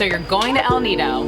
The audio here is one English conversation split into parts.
So you're going to El Nido.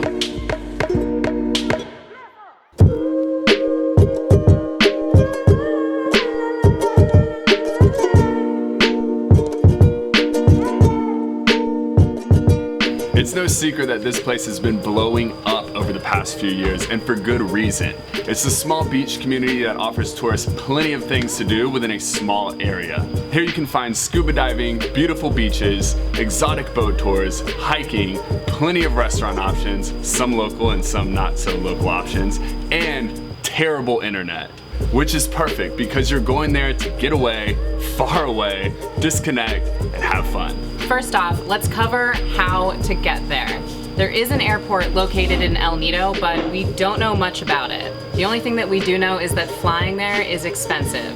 It's no secret that this place has been blowing up over the past few years, and for good reason. It's a small beach community that offers tourists plenty of things to do within a small area. Here you can find scuba diving, beautiful beaches, exotic boat tours, hiking, plenty of restaurant options, some local and some not so local options, and terrible internet. Which is perfect because you're going there to get away, far away, disconnect, and have fun. First off, let's cover how to get there. There is an airport located in El Nido, but we don't know much about it. The only thing that we do know is that flying there is expensive.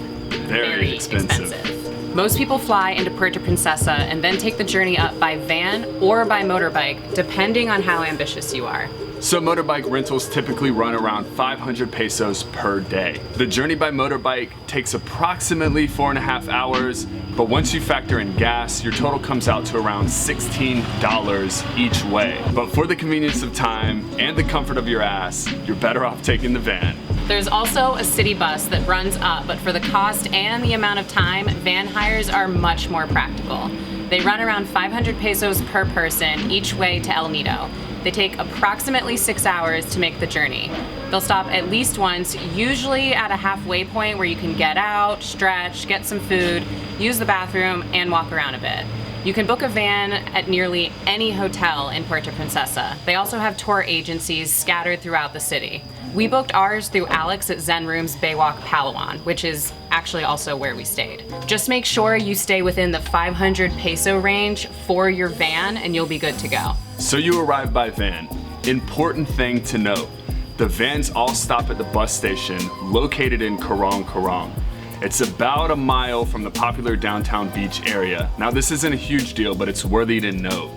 Very expensive. Most people fly into Puerto Princesa and then take the journey up by van or by motorbike, depending on how ambitious you are. So motorbike rentals typically run around 500 pesos per day. The journey by motorbike takes approximately 4.5 hours, but once you factor in gas, your total comes out to around $16 each way. But for the convenience of time and the comfort of your ass, you're better off taking the van. There's also a city bus that runs up, but for the cost and the amount of time, van hires are much more practical. They run around 500 pesos per person each way to El Nido. They take approximately 6 hours to make the journey. They'll stop at least once, usually at a halfway point where you can get out, stretch, get some food, use the bathroom, and walk around a bit. You can book a van at nearly any hotel in Puerto Princesa. They also have tour agencies scattered throughout the city. We booked ours through Alex at Zen Room's BAYWALK PALAWAN, which is actually also where we stayed. Just make sure you stay within the 500 peso range for your van and you'll be good to go. So you arrive by van. Important thing to note, the vans all stop at the bus station located in Karong. It's about a mile from the popular downtown beach area. Now this isn't a huge deal, but it's worthy to note.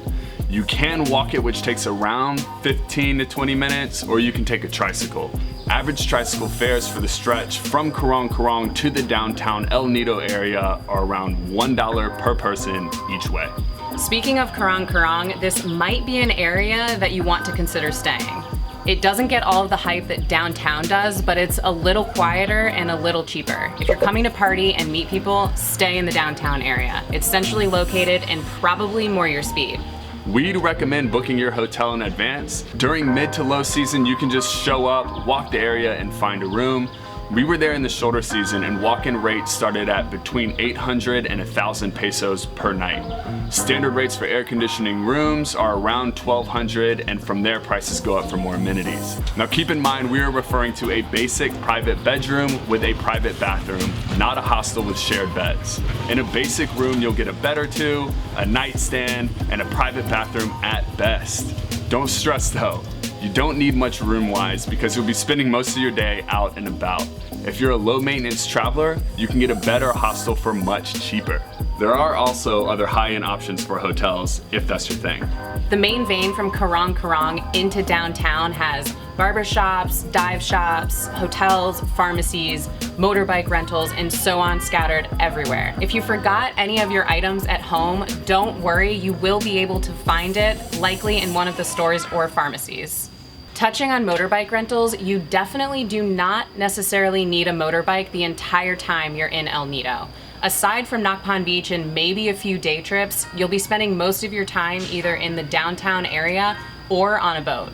You can walk it, which takes around 15 to 20 minutes, or you can take a tricycle. Average tricycle fares for the stretch from Karong to the downtown El Nido area are around $1 per person each way. Speaking of Karong, this might be an area that you want to consider staying. It doesn't get all of the hype that downtown does, but it's a little quieter and a little cheaper. If you're coming to party and meet people, stay in the downtown area. It's centrally located and probably more your speed. We'd recommend booking your hotel in advance. During mid to low season, you can just show up, walk the area, and find a room. We were there in the shoulder season and walk-in rates started at between 800 and 1,000 pesos per night. Standard rates for air conditioning rooms are around 1,200, and from there prices go up for more amenities. Now keep in mind we are referring to a basic private bedroom with a private bathroom, not a hostel with shared beds. In a basic room you'll get a bed or two, a nightstand, and a private bathroom at best. Don't stress though. You don't need much room-wise because you'll be spending most of your day out and about. If you're a low-maintenance traveler, you can get a better hostel for much cheaper. There are also other high-end options for hotels if that's your thing. The main vein from Karong into downtown has barbershops, dive shops, hotels, pharmacies, motorbike rentals, and so on scattered everywhere. If you forgot any of your items at home, don't worry, you will be able to find it, likely in one of the stores or pharmacies. Touching on motorbike rentals, you definitely do not necessarily need a motorbike the entire time you're in El Nido. Aside from Nakpan Beach and maybe a few day trips, you'll be spending most of your time either in the downtown area or on a boat.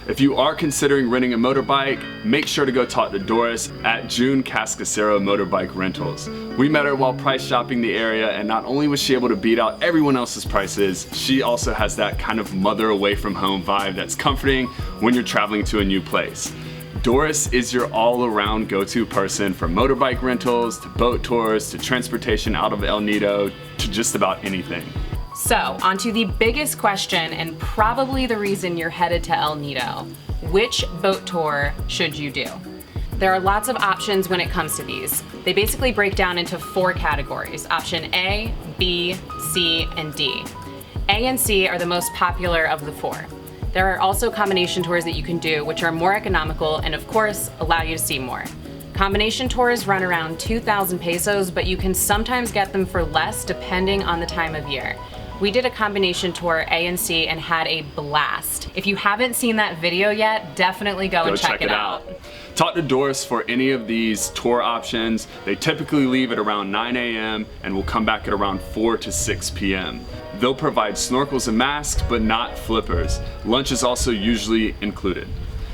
If you are considering renting a motorbike, make sure to go talk to Doris at June Cascasero Motorbike Rentals. We met her while price shopping the area, and not only was she able to beat out everyone else's prices, she also has that kind of mother away from home vibe that's comforting when you're traveling to a new place. Doris is your all-around go-to person for motorbike rentals, to boat tours, to transportation out of El Nido, to just about anything. So, onto the biggest question and probably the reason you're headed to El Nido. Which boat tour should you do? There are lots of options when it comes to these. They basically break down into 4 categories: option A, B, C, and D. A and C are the most popular of the 4. There are also combination tours that you can do, which are more economical and of course allow you to see more. Combination tours run around 2,000 pesos, but you can sometimes get them for less depending on the time of year. We did a combination tour A and C and had a blast. If you haven't seen that video yet, definitely go and check it out. Talk to Doris for any of these tour options. They typically leave at around 9 a.m. and will come back at around 4 to 6 p.m. They'll provide snorkels and masks, but not flippers. Lunch is also usually included.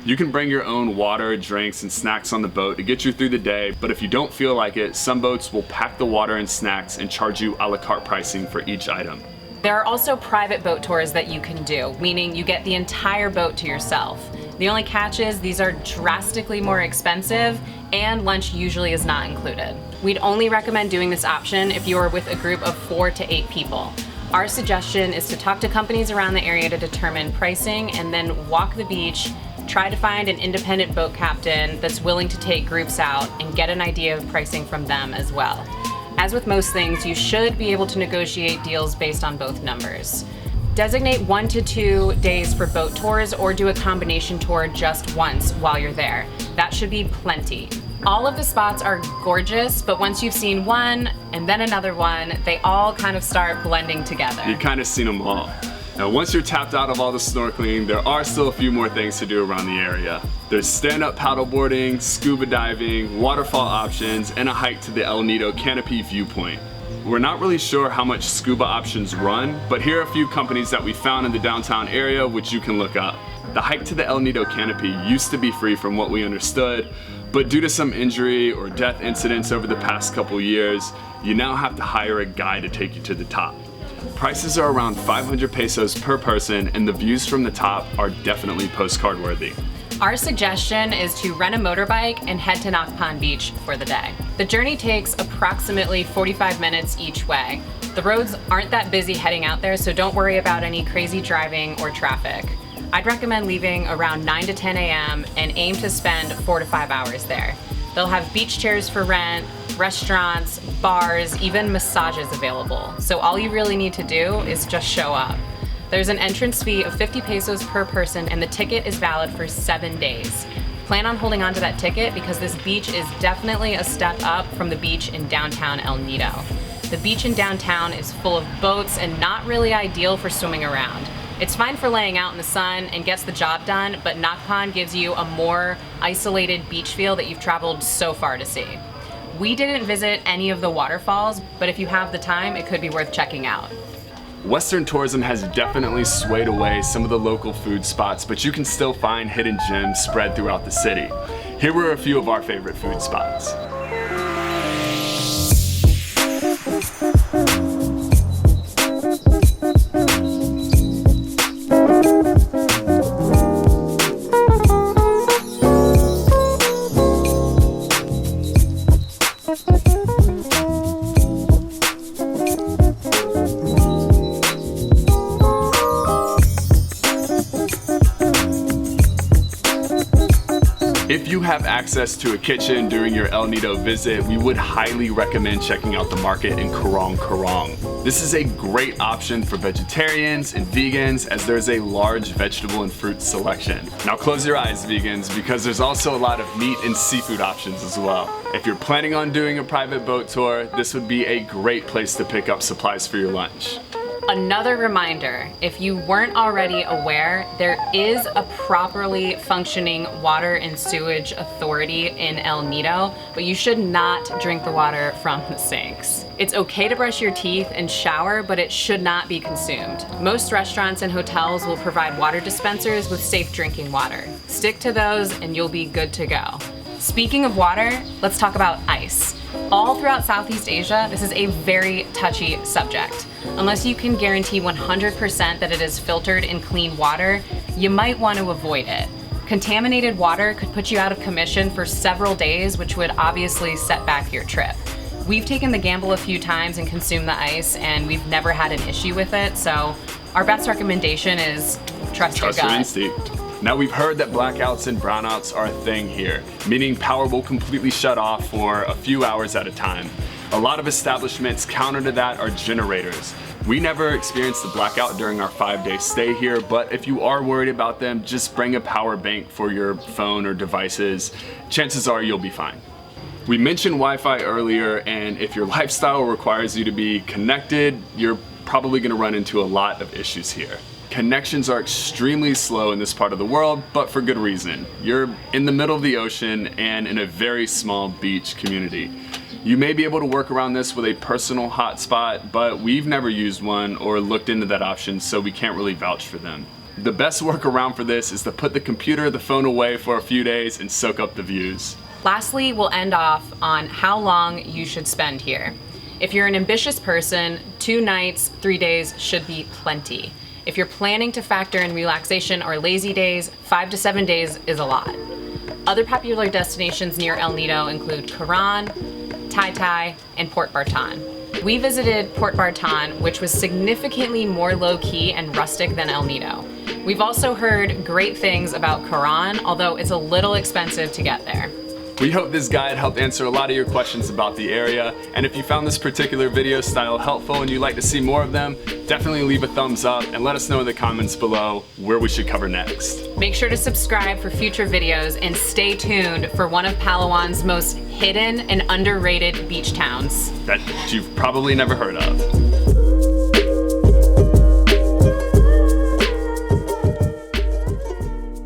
You can bring your own water, drinks, and snacks on the boat to get you through the day, but if you don't feel like it, some boats will pack the water and snacks and charge you a la carte pricing for each item. There are also private boat tours that you can do, meaning you get the entire boat to yourself. The only catch is these are drastically more expensive and lunch usually is not included. We'd only recommend doing this option if you are with a group of 4 to 8 people. Our suggestion is to talk to companies around the area to determine pricing and then walk the beach, try to find an independent boat captain that's willing to take groups out and get an idea of pricing from them as well. As with most things, you should be able to negotiate deals based on both numbers. Designate 1 to 2 days for boat tours or do a combination tour just once while you're there. That should be plenty. All of the spots are gorgeous, but once you've seen one and then another one, they all kind of start blending together. You've kind of seen them all. Now, once you're tapped out of all the snorkeling, there are still a few more things to do around the area. There's stand-up paddleboarding, scuba diving, waterfall options, and a hike to the El Nido canopy viewpoint. We're not really sure how much scuba options run, but here are a few companies that we found in the downtown area which you can look up. The hike to the El Nido canopy used to be free from what we understood, but due to some injury or death incidents over the past couple years, you now have to hire a guide to take you to the top. Prices are around 500 pesos per person, and the views from the top are definitely postcard worthy. Our suggestion is to rent a motorbike and head to Nakpan Beach for the day. The journey takes approximately 45 minutes each way. The roads aren't that busy heading out there, so don't worry about any crazy driving or traffic. I'd recommend leaving around 9 to 10 a.m. and aim to spend 4 to 5 hours there. They'll have beach chairs for rent, restaurants, bars, even massages available. So all you really need to do is just show up. There's an entrance fee of 50 pesos per person and the ticket is valid for 7 days. Plan on holding on to that ticket because this beach is definitely a step up from the beach in downtown El Nido. The beach in downtown is full of boats and not really ideal for swimming around. It's fine for laying out in the sun and gets the job done, but Nakpan gives you a more isolated beach feel that you've traveled so far to see. We didn't visit any of the waterfalls, but if you have the time, it could be worth checking out. Western tourism has definitely swayed away some of the local food spots, but you can still find hidden gems spread throughout the city. Here were a few of our favorite food spots. If you have access to a kitchen during your El Nido visit, we would highly recommend checking out the market in Karong. This is a great option for vegetarians and vegans as there's a large vegetable and fruit selection. Now close your eyes, vegans, because there's also a lot of meat and seafood options as well. If you're planning on doing a private boat tour, this would be a great place to pick up supplies for your lunch. Another reminder, if you weren't already aware, there is a properly functioning water and sewage authority in El Nido, but you should not drink the water from the sinks. It's okay to brush your teeth and shower, but it should not be consumed. Most restaurants and hotels will provide water dispensers with safe drinking water. Stick to those and you'll be good to go. Speaking of water, let's talk about ice. All throughout Southeast Asia, this is a very touchy subject. Unless you can guarantee 100% that it is filtered in clean water, you might want to avoid it. Contaminated water could put you out of commission for several days, which would obviously set back your trip. We've taken the gamble a few times and consumed the ice, and we've never had an issue with it, so our best recommendation is trust your gut. Your instinct. Now we've heard that blackouts and brownouts are a thing here, meaning power will completely shut off for a few hours at a time. A lot of establishments counter to that are generators. We never experienced a blackout during our 5-day stay here, but if you are worried about them, just bring a power bank for your phone or devices. Chances are you'll be fine. We mentioned Wi-Fi earlier, and if your lifestyle requires you to be connected, you're probably gonna run into a lot of issues here. Connections are extremely slow in this part of the world, but for good reason. You're in the middle of the ocean and in a very small beach community. You may be able to work around this with a personal hotspot, but we've never used one or looked into that option, so we can't really vouch for them. The best workaround for this is to put the computer, the phone away for a few days and soak up the views. Lastly, we'll end off on how long you should spend here. If you're an ambitious person, 2 nights, 3 days should be plenty. If you're planning to factor in relaxation or lazy days, 5 to 7 days is a lot. Other popular destinations near El Nido include Caran, Tai Tai, and Port Barton. We visited Port Barton, which was significantly more low-key and rustic than El Nido. We've also heard great things about Caran, although it's a little expensive to get there. We hope this guide helped answer a lot of your questions about the area, and if you found this particular video style helpful and you'd like to see more of them, definitely leave a thumbs up and let us know in the comments below where we should cover next. Make sure to subscribe for future videos and stay tuned for one of Palawan's most hidden and underrated beach towns That you've probably never heard of.